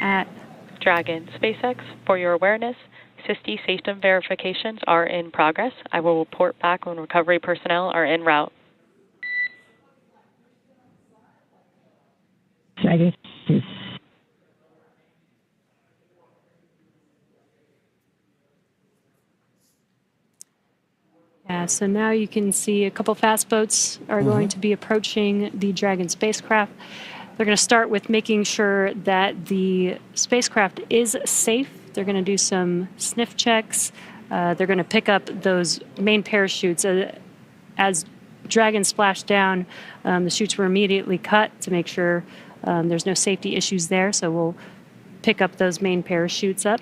at Dragon SpaceX. For your awareness, SISTI system verifications are in progress. I will report back when recovery personnel are en route. Dragon. Yeah, so now you can see a couple fast boats are going to be approaching the Dragon spacecraft. They're going to start with making sure that the spacecraft is safe. They're going to do some sniff checks. They're going to pick up those main parachutes. As Dragon splashed down, the chutes were immediately cut to make sure there's no safety issues there. So we'll pick up those main parachutes up.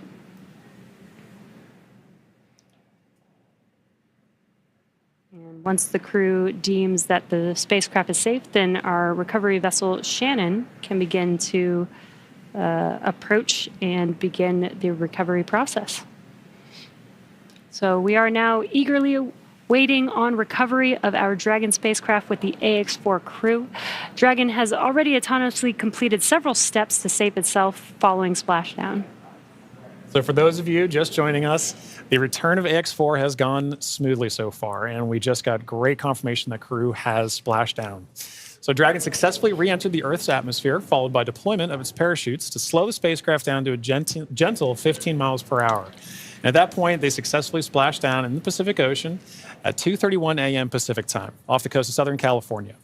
And once the crew deems that the spacecraft is safe, then our recovery vessel Shannon can begin to approach and begin the recovery process. So we are now eagerly waiting on recovery of our Dragon spacecraft with the AX-4 crew. Dragon has already autonomously completed several steps to save itself following splashdown. So for those of you just joining us, the return of AX-4 has gone smoothly so far, and we just got great confirmation that crew has splashed down. So Dragon successfully re-entered the Earth's atmosphere, followed by deployment of its parachutes to slow the spacecraft down to a gentle 15 miles per hour. And at that point, they successfully splashed down in the Pacific Ocean at 2:31 a.m. Pacific time, off the coast of Southern California.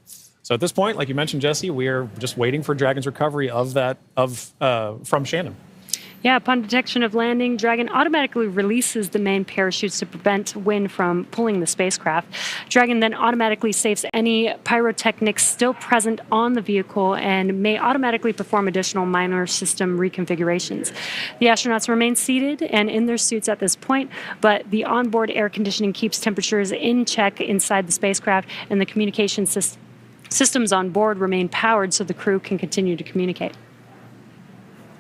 So at this point, like you mentioned, Jesse, we are just waiting for Dragon's recovery from Shannon. Yeah, upon detection of landing, Dragon automatically releases the main parachutes to prevent wind from pulling the spacecraft. Dragon then automatically saves any pyrotechnics still present on the vehicle and may automatically perform additional minor system reconfigurations. The astronauts remain seated and in their suits at this point, but the onboard air conditioning keeps temperatures in check inside the spacecraft, and the communication systems on board remain powered so the crew can continue to communicate.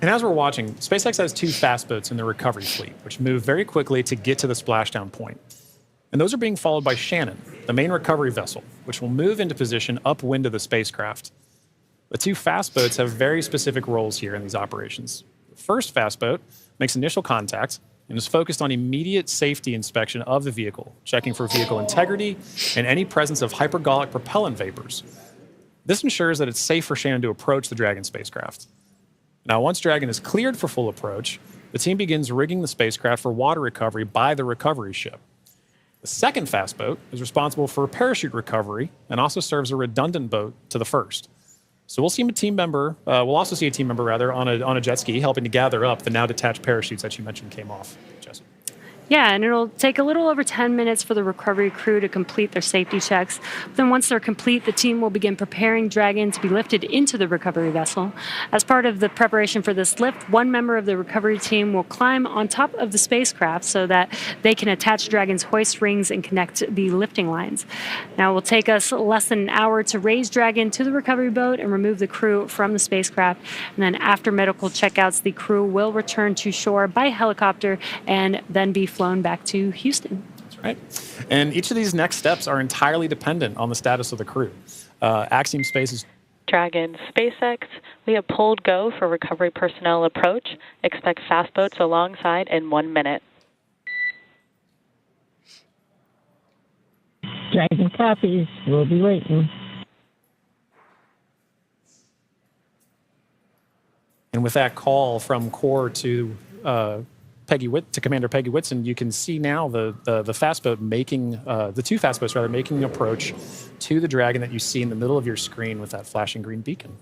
And as we're watching, SpaceX has 2 fast boats in the recovery fleet, which move very quickly to get to the splashdown point. And those are being followed by Shannon, the main recovery vessel, which will move into position upwind of the spacecraft. The 2 fast boats have very specific roles here in these operations. The first fast boat makes initial contact and is focused on immediate safety inspection of the vehicle, checking for vehicle integrity and any presence of hypergolic propellant vapors. This ensures that it's safe for Shannon to approach the Dragon spacecraft. Now, once Dragon is cleared for full approach, the team begins rigging the spacecraft for water recovery by the recovery ship. The second fast boat is responsible for parachute recovery and also serves a redundant boat to the first. So we'll also see a team member on a jet ski helping to gather up the now detached parachutes that you mentioned came off, Jesse. Yeah, and it'll take a little over 10 minutes for the recovery crew to complete their safety checks. Then once they're complete, the team will begin preparing Dragon to be lifted into the recovery vessel. As part of the preparation for this lift, one member of the recovery team will climb on top of the spacecraft so that they can attach Dragon's hoist rings and connect the lifting lines. Now, it will take us less than an hour to raise Dragon to the recovery boat and remove the crew from the spacecraft. And then after medical checkouts, the crew will return to shore by helicopter and then be flown back to Houston. That's right. And each of these next steps are entirely dependent on the status of the crew. Axiom Space's Dragon SpaceX, we have pulled go for recovery personnel approach. Expect fast boats alongside in 1 minute. Dragon copies. We'll be waiting. And with that call from Core to Commander Peggy Whitson, you can see now the fast boat making the 2 fast boats making an approach to the Dragon that you see in the middle of your screen with that flashing green beacon.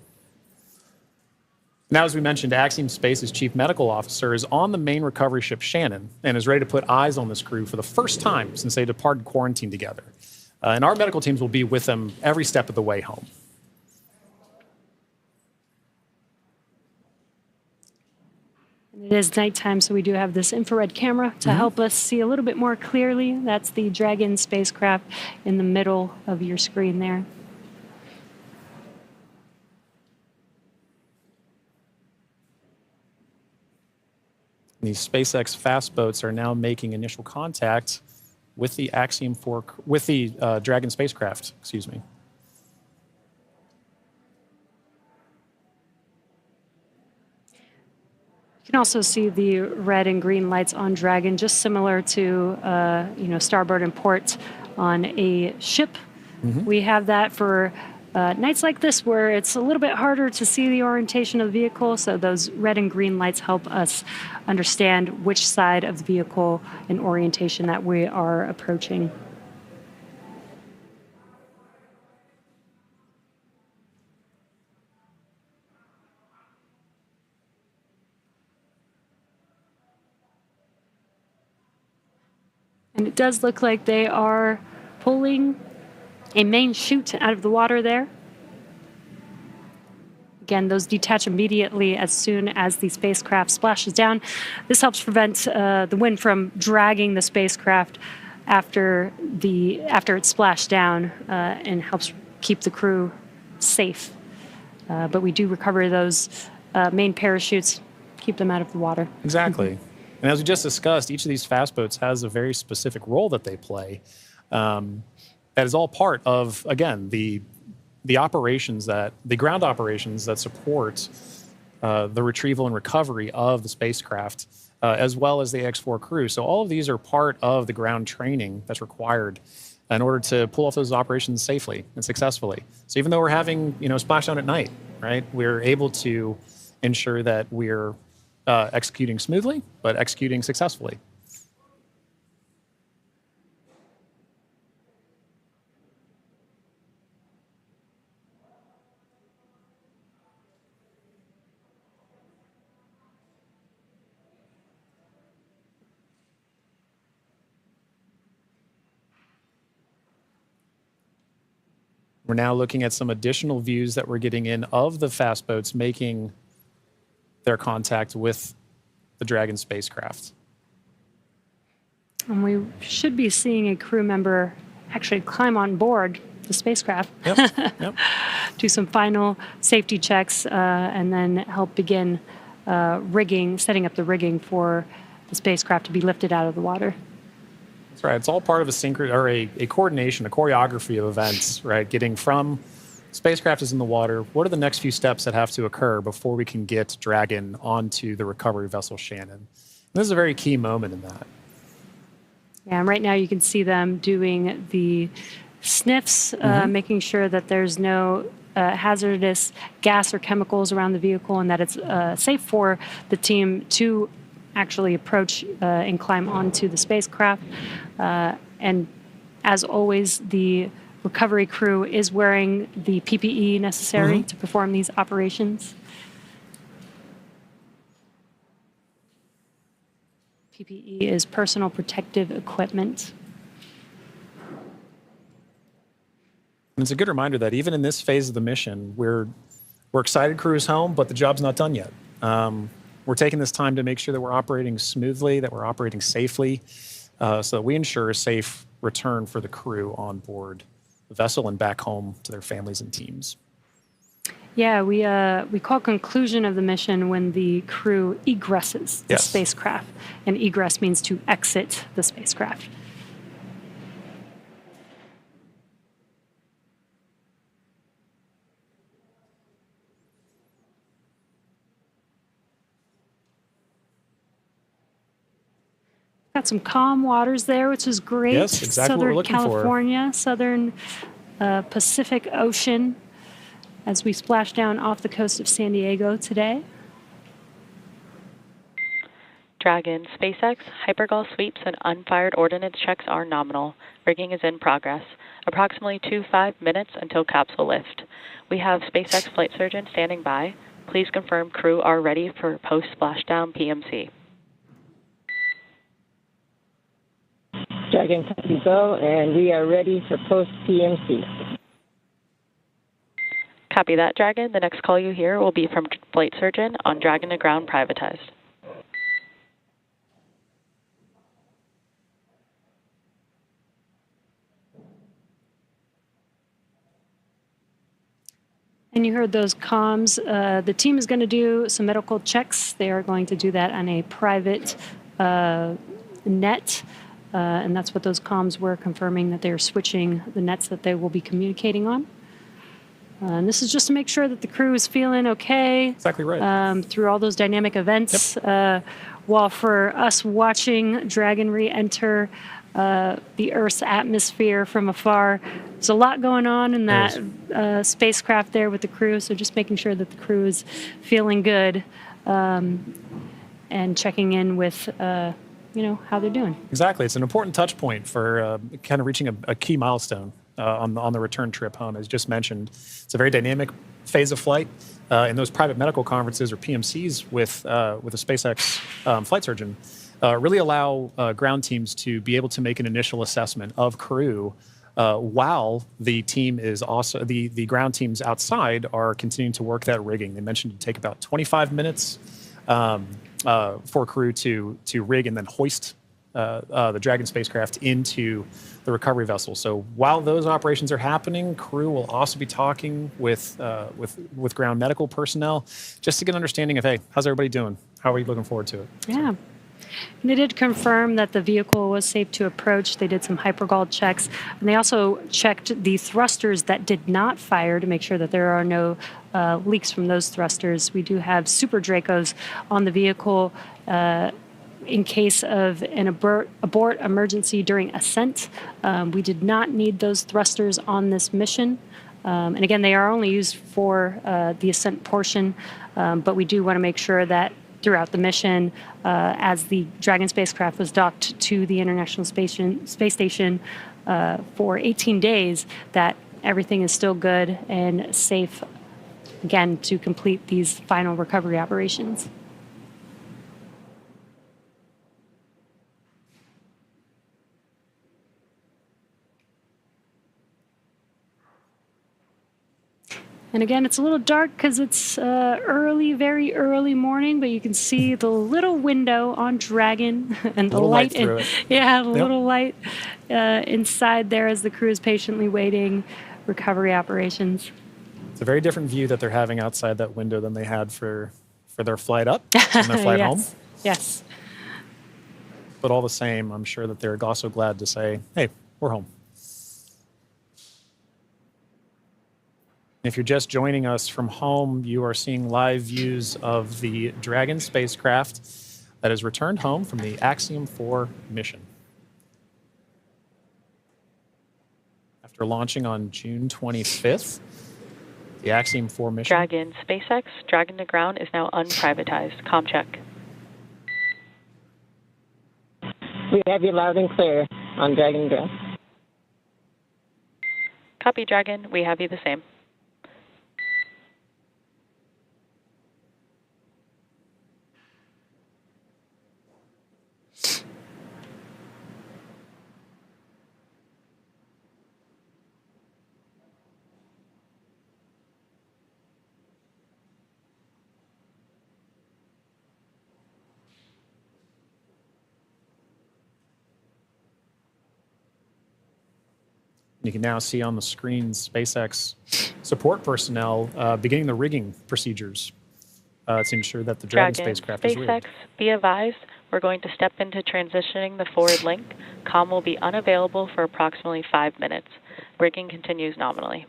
Now, as we mentioned, Axiom Space's chief medical officer is on the main recovery ship Shannon and is ready to put eyes on this crew for the first time since they departed quarantine together. And our medical teams will be with them every step of the way home. It is nighttime, so we do have this infrared camera to help us see a little bit more clearly. That's the Dragon spacecraft in the middle of your screen there. These SpaceX fast boats are now making initial contact with the Dragon spacecraft, excuse me. You can also see the red and green lights on Dragon, just similar to starboard and port on a ship. We have that for nights like this where it's a little bit harder to see the orientation of the vehicle, so those red and green lights help us understand which side of the vehicle and orientation that we are approaching. And it does look like they are pulling a main chute out of the water there. Again, those detach immediately as soon as the spacecraft splashes down. This helps prevent the wind from dragging the spacecraft after it's splashed down and helps keep the crew safe. But we do recover those main parachutes, keep them out of the water. Exactly. And as we just discussed, each of these fast boats has a very specific role that they play. That is all part of, again, the ground operations that support the retrieval and recovery of the spacecraft, as well as the X4 crew. So all of these are part of the ground training that's required in order to pull off those operations safely and successfully. So even though we're having, splashdown at night, right, we're able to ensure that we're executing smoothly, but executing successfully. We're now looking at some additional views that we're getting in of the fast boats making their contact with the Dragon spacecraft. And we should be seeing a crew member actually climb on board the spacecraft, Yep. do some final safety checks, and then help begin setting up the rigging for the spacecraft to be lifted out of the water. That's right. It's all part of a coordination, a choreography of events, right? Getting from spacecraft is in the water. What are the next few steps that have to occur before we can get Dragon onto the recovery vessel Shannon? And this is a very key moment in that. Yeah, and right now you can see them doing the sniffs, making sure that there's no hazardous gas or chemicals around the vehicle and that it's safe for the team to actually approach and climb onto the spacecraft. And as always, the recovery crew is wearing the PPE necessary to perform these operations. PPE is personal protective equipment. And it's a good reminder that even in this phase of the mission, we're excited crew is home, but the job's not done yet. We're taking this time to make sure that we're operating smoothly, that we're operating safely, so that we ensure a safe return for the crew on board the vessel and back home to their families and teams. Yeah, we call conclusion of the mission when the crew egresses the spacecraft, and egress means to exit the spacecraft. Got some calm waters there, which is great. Yes, exactly what we're looking for. Southern California, Southern Pacific Ocean, as we splash down off the coast of San Diego today. Dragon, SpaceX, hypergol sweeps, and unfired ordnance checks are nominal. Rigging is in progress. Approximately 5 minutes until capsule lift. We have SpaceX flight surgeon standing by. Please confirm crew are ready for post-splashdown PMC. Dragon, copy go, and we are ready for post-PMC. Copy that, Dragon. The next call you hear will be from flight surgeon on Dragon to ground privatized. And you heard those comms. The team is going to do some medical checks. They are going to do that on a private net. And that's what those comms were, confirming that they're switching the nets that they will be communicating on. And this is just to make sure that the crew is feeling okay. Exactly right. Through all those dynamic events. Yep. While for us watching Dragon re-enter the Earth's atmosphere from afar, there's a lot going on in that spacecraft there with the crew. So just making sure that the crew is feeling good and checking in with how they're doing. Exactly. It's an important touch point for kind of reaching a key milestone on the return trip home. As just mentioned, it's a very dynamic phase of flight. In those private medical conferences or PMCs with a SpaceX flight surgeon, really allow ground teams to be able to make an initial assessment of crew while the team is also the ground teams outside are continuing to work that rigging. They mentioned it take about 25 minutes for crew to rig and then hoist the Dragon spacecraft into the recovery vessel. So while those operations are happening, crew will also be talking with ground medical personnel just to get an understanding of, hey, how's everybody doing? How are you looking forward to it? Yeah. And they did confirm that the vehicle was safe to approach. They did some hypergol checks, and they also checked the thrusters that did not fire to make sure that there are no leaks from those thrusters. We do have Super Dracos on the vehicle in case of an abort emergency during ascent. We did not need those thrusters on this mission. And again, they are only used for the ascent portion, but we do want to make sure that throughout the mission, as the Dragon spacecraft was docked to the International Space Station for 18 days, that everything is still good and safe, again, to complete these final recovery operations. And again, it's a little dark because it's very early morning, but you can see the little window on Dragon and the light. Little light inside there as the crew is patiently waiting recovery operations. It's a very different view that they're having outside that window than they had for their flight up and their flight home. Yes. But all the same, I'm sure that they're also glad to say, hey, we're home. If you're just joining us from home, you are seeing live views of the Dragon spacecraft that has returned home from the Axiom 4 mission. After launching on June 25th, the Axiom 4 mission... Dragon SpaceX, Dragon to ground is now unprivatized. Com check. We have you loud and clear on Dragon ground. Copy, Dragon. We have you the same. You can now see on the screen SpaceX support personnel beginning the rigging procedures to ensure that the Dragon spacecraft is rigged. SpaceX, be advised, we're going to step into transitioning the forward link. COM will be unavailable for approximately 5 minutes. Rigging continues nominally.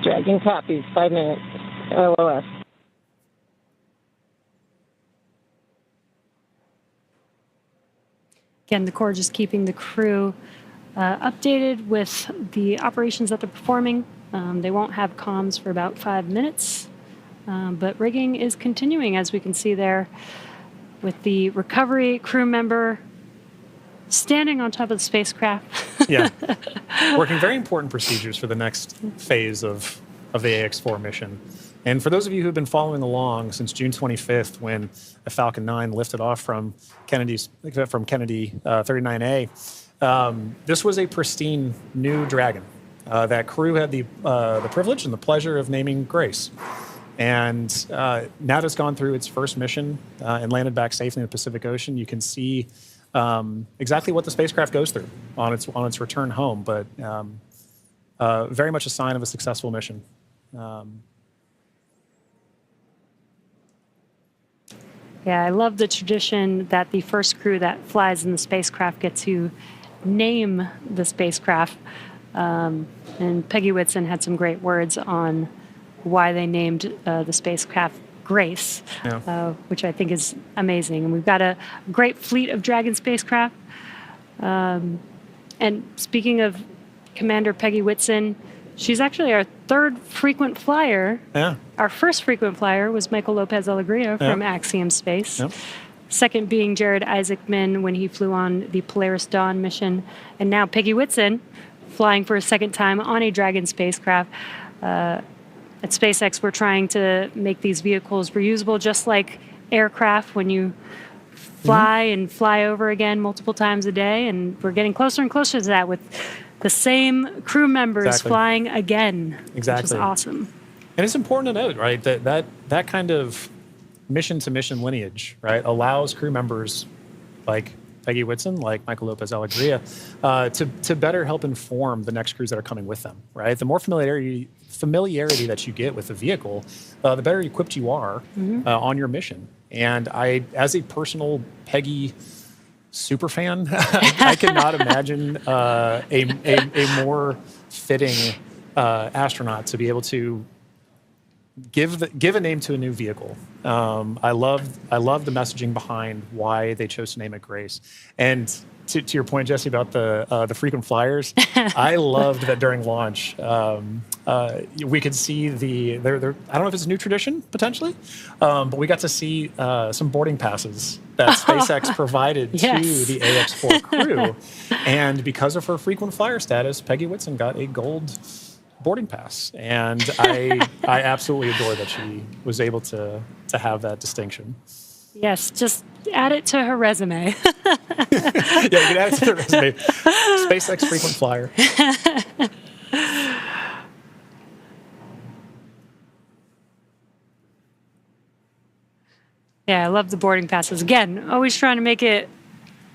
Dragon copies, 5 minutes. LOS. Again, the Corps just keeping the crew updated with the operations that they're performing. They won't have comms for about 5 minutes, but rigging is continuing, as we can see there, with the recovery crew member standing on top of the spacecraft. Yeah, working very important procedures for the next phase of the AX-4 mission. And for those of you who have been following along since June 25th, when a Falcon 9 lifted off from Kennedy 39A, this was a pristine new Dragon. That crew had the privilege and the pleasure of naming Grace. And now that it's gone through its first mission and landed back safely in the Pacific Ocean, you can see exactly what the spacecraft goes through on its return home, but very much a sign of a successful mission. Yeah, I love the tradition that the first crew that flies in the spacecraft get to name the spacecraft. And Peggy Whitson had some great words on why they named the spacecraft Grace, which I think is amazing. And we've got a great fleet of Dragon spacecraft. And speaking of Commander Peggy Whitson, she's actually our third frequent flyer. Yeah. Our first frequent flyer was Michael Lopez Alegria from Axiom Space. Yep. Second being Jared Isaacman when he flew on the Polaris Dawn mission. And now Peggy Whitson flying for a second time on a Dragon spacecraft. At SpaceX, we're trying to make these vehicles reusable, just like aircraft when you fly and fly over again multiple times a day. And we're getting closer and closer to that with the same crew members flying again, which is awesome. And it's important to note, right, that kind of mission-to-mission lineage, right, allows crew members like Peggy Whitson, like Michael Lopez Alegria, to better help inform the next crews that are coming with them, right? The more familiarity that you get with the vehicle, the better equipped you are on your mission. And I, as a personal Peggy super fan, I cannot imagine a more fitting astronaut to be able to give a name to a new vehicle. I love the messaging behind why they chose to name it Grace. And to your point, Jesse, about the frequent flyers, I loved that during launch we could see I don't know if it's a new tradition potentially, but we got to see some boarding passes that SpaceX provided to the AX4 crew, and because of her frequent flyer status, Peggy Whitson got a gold boarding pass, and I absolutely adore that she was able to have that distinction. Yes, just add it to her resume. Yeah, you can add it to the resume. SpaceX frequent flyer. Yeah, I love the boarding passes. Again, always trying to make it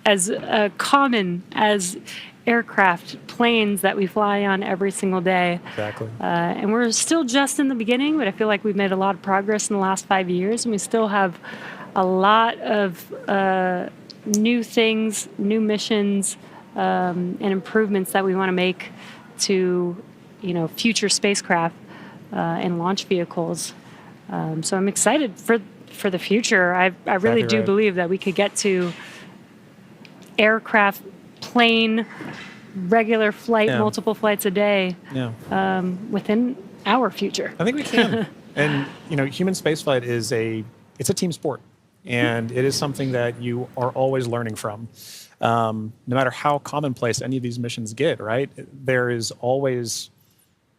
as common as aircraft, planes that we fly on every single day. Exactly. And we're still just in the beginning, but I feel like we've made a lot of progress in the last 5 years, and we still have a lot of new things, new missions, and improvements that we want to make to, future spacecraft and launch vehicles. So I'm excited for the future. I really do believe that we could get to aircraft, plane, regular flight, multiple flights a day within our future. I think we can. And, human spaceflight it's a team sport. And it is something that you are always learning from. No matter how commonplace any of these missions get, right? There is always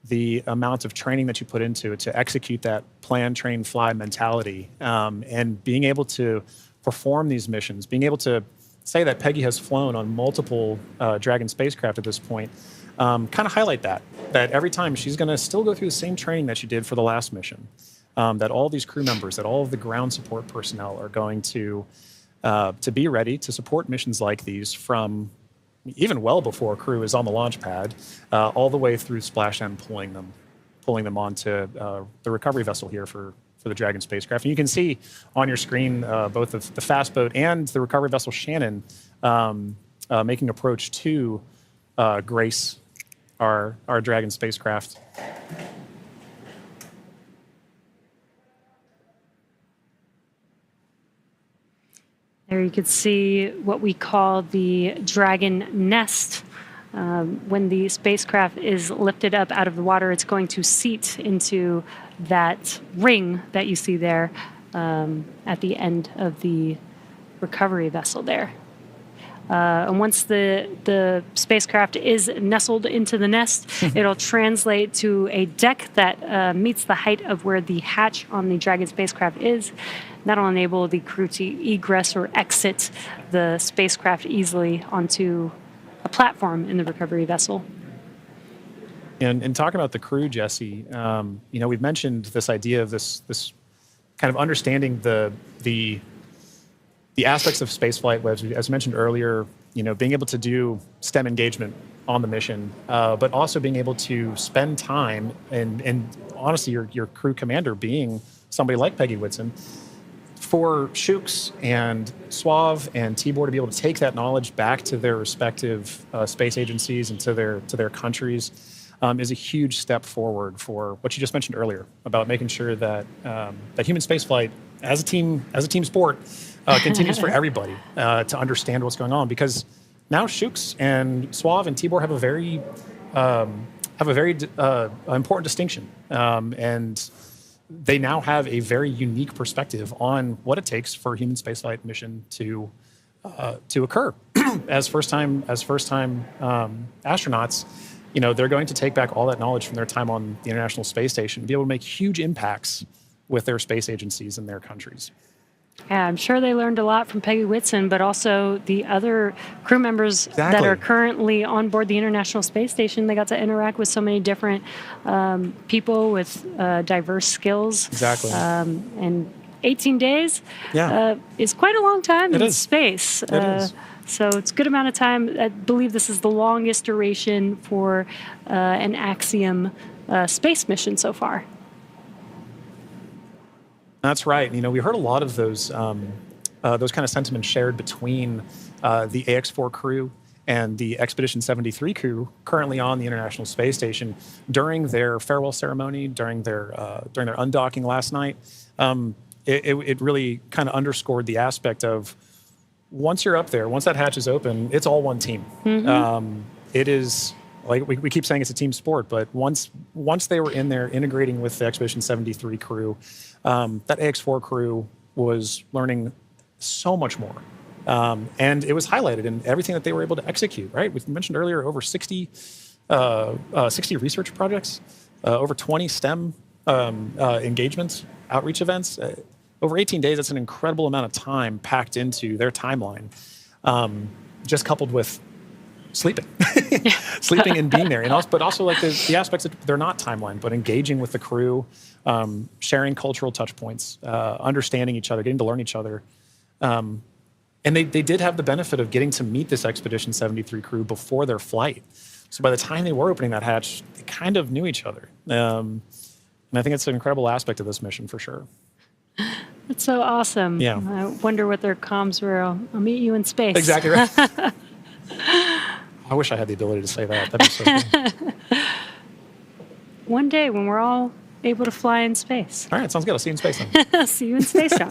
the amount of training that you put into it to execute that plan, train, fly mentality. And being able to perform these missions, being able to say that Peggy has flown on multiple Dragon spacecraft at this point, kind of highlight that every time she's going to still go through the same training that she did for the last mission. That all these crew members, that all of the ground support personnel are going to be ready to support missions like these from even well before crew is on the launch pad, all the way through Splashdown, pulling them onto the recovery vessel here for the Dragon spacecraft. And you can see on your screen both the fast boat and the recovery vessel Shannon making approach to Grace, our Dragon spacecraft. There you could see what we call the Dragon nest. When the spacecraft is lifted up out of the water, it's going to seat into that ring that you see there at the end of the recovery vessel there. And once the spacecraft is nestled into the nest, it'll translate to a deck that meets the height of where the hatch on the Dragon spacecraft is. That'll enable the crew to egress or exit the spacecraft easily onto a platform in the recovery vessel. And talking about the crew, Jesse, we've mentioned this idea of this kind of understanding the aspects of spaceflight, as mentioned earlier, being able to do STEM engagement on the mission, but also being able to spend time and honestly, your crew commander being somebody like Peggy Whitson, for Shooks and Suave and Tibor to be able to take that knowledge back to their respective space agencies and to their countries is a huge step forward for what you just mentioned earlier about making sure that that human spaceflight as a team sport continues for everybody to understand what's going on, because now Shooks and Suave and Tibor have a very important distinction, and they now have a very unique perspective on what it takes for a human spaceflight mission to occur. as first time astronauts, they're going to take back all that knowledge from their time on the International Space Station and be able to make huge impacts with their space agencies in their countries. Yeah, I'm sure they learned a lot from Peggy Whitson, but also the other crew members that are currently on board the International Space Station. They got to interact with so many different people with diverse skills. Exactly. And 18 days Yeah. is quite a long time in is. space. It is. So it's a good amount of time. I believe this is the longest duration for an Axiom space mission so far. That's right. We heard a lot of those kind of sentiments shared between the AX-4 crew and the Expedition 73 crew currently on the International Space Station during their farewell ceremony, during their undocking last night. It really kind of underscored the aspect of once you're up there, once that hatch is open, it's all one team. Mm-hmm. It is. Like we keep saying, it's a team sport, but once they were in there integrating with the Expedition 73 crew, that AX-4 crew was learning so much more. And it was highlighted in everything that they were able to execute, right? We mentioned earlier over 60 research projects, over 20 STEM engagements, outreach events. Over 18 days, that's an incredible amount of time packed into their timeline, just coupled with sleeping and being there, but also like the aspects that they're not timeline, but engaging with the crew, sharing cultural touch points, understanding each other, getting to learn each other. And they did have the benefit of getting to meet this Expedition 73 crew before their flight. So by the time they were opening that hatch, they kind of knew each other. And I think it's an incredible aspect of this mission for sure. That's so awesome. Yeah. I wonder what their comms were. I'll meet you in space. Exactly right. I wish I had the ability to say that. That'd be so cool. One day when we're all able to fly in space. All right, sounds good. I'll see you in space then. See you in space, John.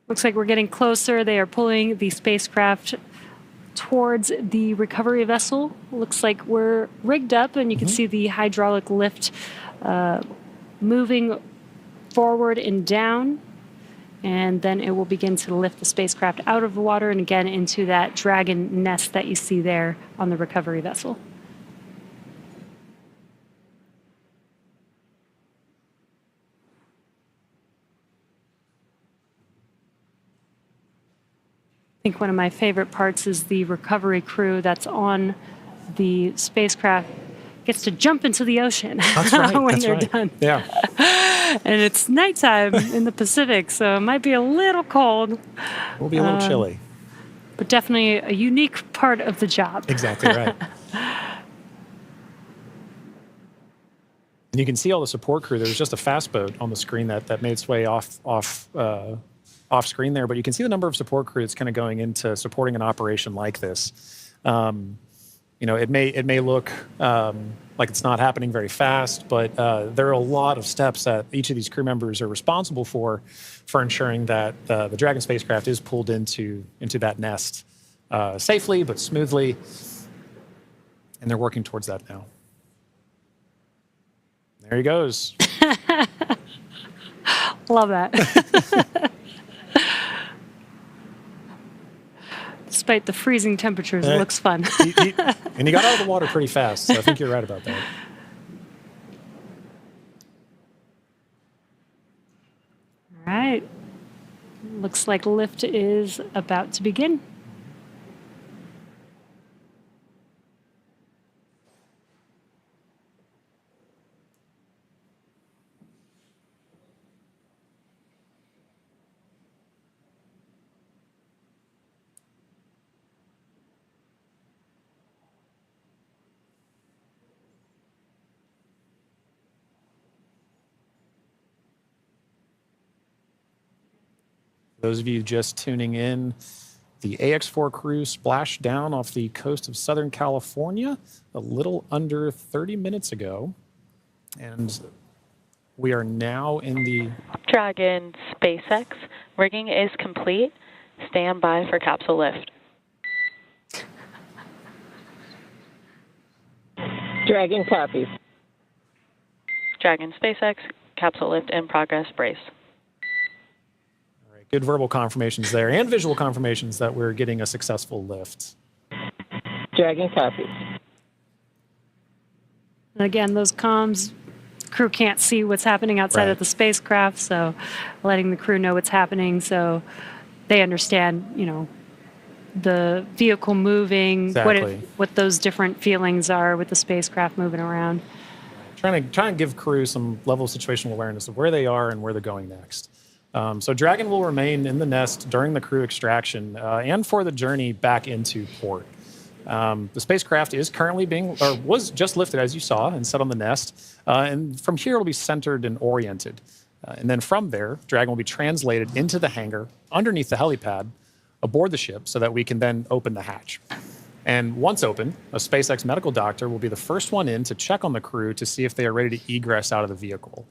Looks like we're getting closer. They are pulling the spacecraft towards the recovery vessel. Looks like we're rigged up, and you can see the hydraulic lift moving forward and down. And then it will begin to lift the spacecraft out of the water and again into that Dragon nest that you see there on the recovery vessel. I think one of my favorite parts is the recovery crew that's on the spacecraft gets to jump into the ocean when they're done. Yeah. And it's nighttime in the Pacific, so it might be a little cold. It will be a little chilly. But definitely a unique part of the job. Exactly right. And you can see all the support crew. There was just a fast boat on the screen that made its way off screen there, but you can see the number of support crew that's kind of going into supporting an operation like this. It may look like it's not happening very fast, but there are a lot of steps that each of these crew members are responsible for ensuring that the Dragon spacecraft is pulled into that nest safely but smoothly, and they're working towards that now. There he goes. Love that. Despite the freezing temperatures, it looks fun. And he got out of the water pretty fast, so I think you're right about that. All right. Looks like lift is about to begin. Those of you just tuning in, the AX4 crew splashed down off the coast of Southern California a little under 30 minutes ago. And we are now in the Dragon SpaceX, rigging is complete. Stand by for capsule lift. Dragon copies. Dragon SpaceX, capsule lift in progress, brace. All right, good verbal confirmations there and visual confirmations that we're getting a successful lift. Dragon copies. And again, those comms, crew can't see what's happening outside Right. of the spacecraft, so letting the crew know what's happening so they understand, the vehicle moving, Exactly. what those different feelings are with the spacecraft moving around. Trying to give crew some level of situational awareness of where they are and where they're going next. So Dragon will remain in the nest during the crew extraction and for the journey back into port. The spacecraft is currently was just lifted, as you saw, and set on the nest. And from here, it'll be centered and oriented. And then from there, Dragon will be translated into the hangar underneath the helipad aboard the ship so that we can then open the hatch. And once open, a SpaceX medical doctor will be the first one in to check on the crew to see if they are ready to egress out of the vehicle.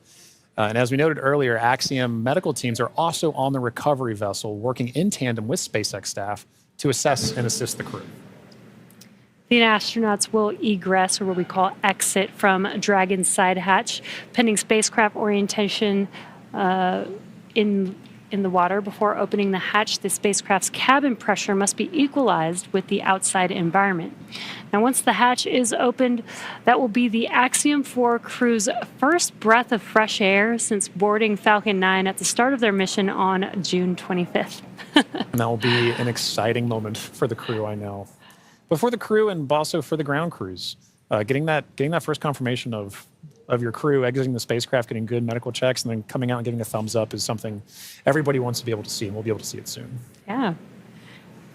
And as we noted earlier, Axiom medical teams are also on the recovery vessel working in tandem with SpaceX staff to assess and assist the crew. The astronauts will egress, or what we call exit, from Dragon's side hatch, pending spacecraft orientation in the water. Before opening the hatch, the spacecraft's cabin pressure must be equalized with the outside environment. Now, once the hatch is opened, that will be the Axiom 4 crew's first breath of fresh air since boarding Falcon 9 at the start of their mission on June 25th. And that will be an exciting moment for the crew, I know. But for the crew and also for the ground crews, getting that first confirmation of your crew exiting the spacecraft, getting good medical checks, and then coming out and giving a thumbs up is something everybody wants to be able to see, and we'll be able to see it soon. Yeah.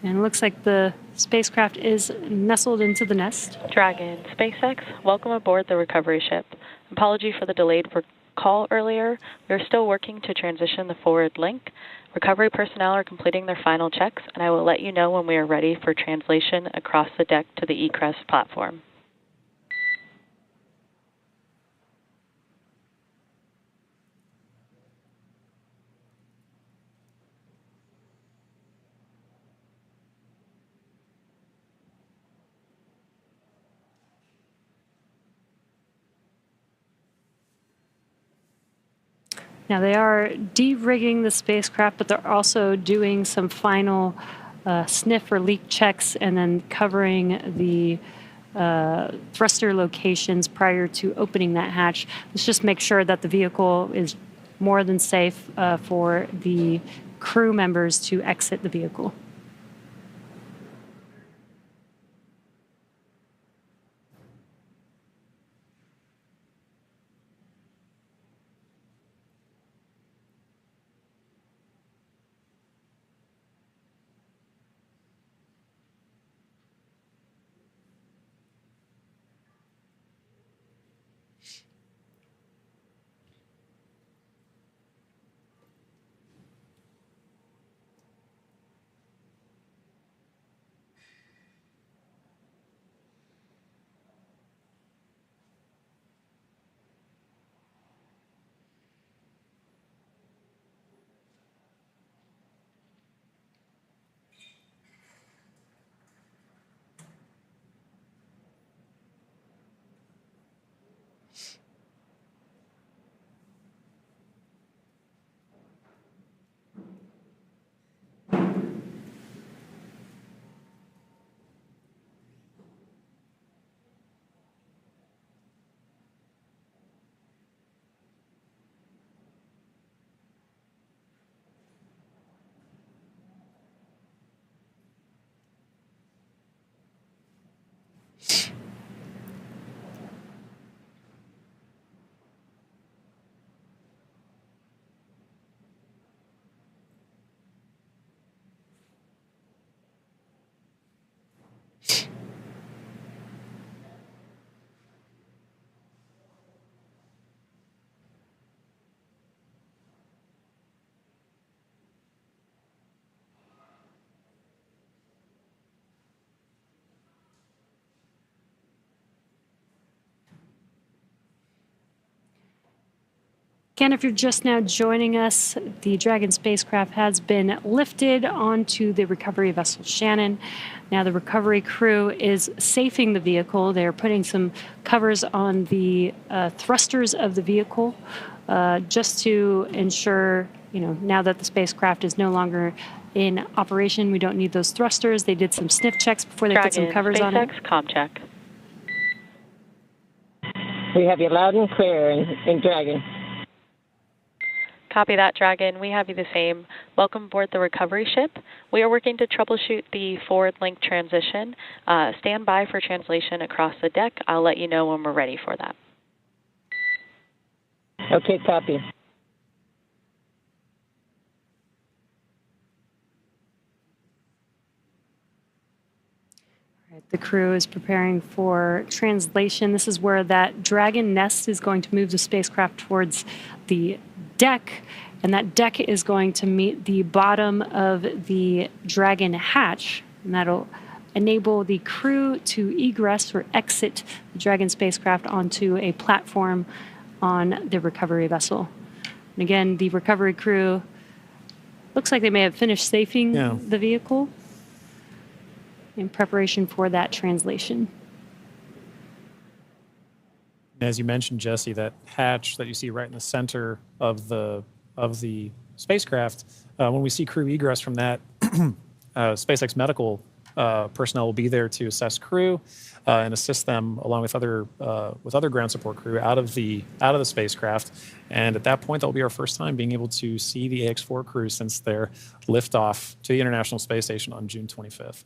And it looks like the spacecraft is nestled into the nest. Dragon SpaceX, welcome aboard the recovery ship. Apology for the delayed call earlier. We are still working to transition the forward link. Recovery personnel are completing their final checks, and I will let you know when we are ready for translation across the deck to the egress platform. Now, they are de-rigging the spacecraft, but they're also doing some final sniff or leak checks and then covering the thruster locations prior to opening that hatch. Let's just make sure that the vehicle is more than safe for the crew members to exit the vehicle. Again, if you're just now joining us, the Dragon spacecraft has been lifted onto the recovery vessel Shannon. Now the recovery crew is safing the vehicle. They're putting some covers on the thrusters of the vehicle just to ensure, now that the spacecraft is no longer in operation, we don't need those thrusters. They did some sniff checks before they put some covers on it. SpaceX, comm check. We have you loud and clear in Dragon. Copy that, Dragon. We have you the same. Welcome aboard the recovery ship. We are working to troubleshoot the forward link transition. Stand by for translation across the deck. I'll let you know when we're ready for that. Okay, copy. The crew is preparing for translation. This is where that Dragon nest is going to move the spacecraft towards the deck, and that deck is going to meet the bottom of the Dragon hatch, and that'll enable the crew to egress or exit the Dragon spacecraft onto a platform on the recovery vessel. And again, the recovery crew looks like they may have finished safing the vehicle in preparation for that translation. As you mentioned, Jesse, that hatch that you see right in the center of the spacecraft, when we see crew egress from that, SpaceX medical personnel will be there to assess crew and assist them along with other ground support crew out of the spacecraft. And at that point, that'll be our first time being able to see the AX4 crew since their liftoff to the International Space Station on June 25th.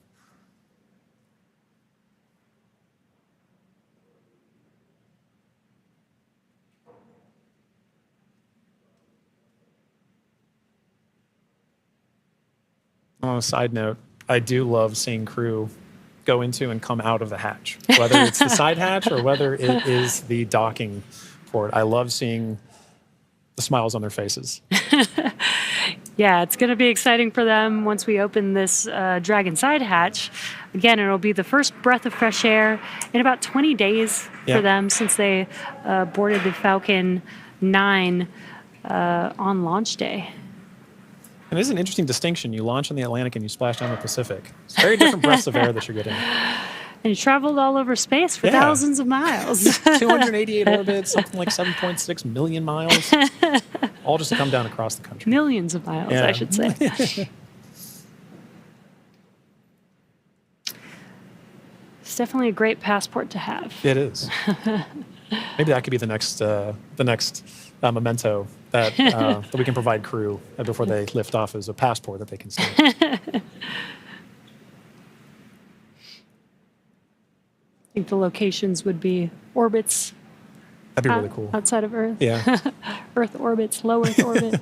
On a side note, I do love seeing crew go into and come out of the hatch, whether it's the side hatch or whether it is the docking port. I love seeing the smiles on their faces. Yeah, it's going to be exciting for them once we open this Dragon side hatch. Again, it'll be the first breath of fresh air in about 20 days for them since they boarded the Falcon 9 on launch day. And this is an interesting distinction. You launch in the Atlantic and you splash down the Pacific. It's very different breaths of air that you're getting. And you traveled all over space for thousands of miles. 288 orbits, something like 7.6 million miles, all just to come down across the country. Millions of miles, I should say. It's definitely a great passport to have. It is. Maybe that could be the next memento that we can provide crew before they lift off as a passport that they can see. I think the locations would be orbits. That'd be really cool. Outside of Earth. Yeah. Earth orbits, low Earth orbit.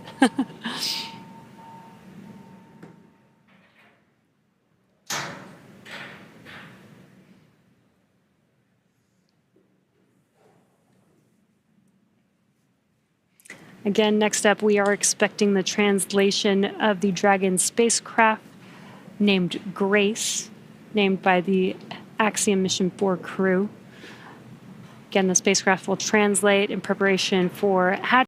Again, next up, we are expecting the translation of the Dragon spacecraft named Grace, named by the Axiom Mission 4 crew. Again, the spacecraft will translate in preparation for hatch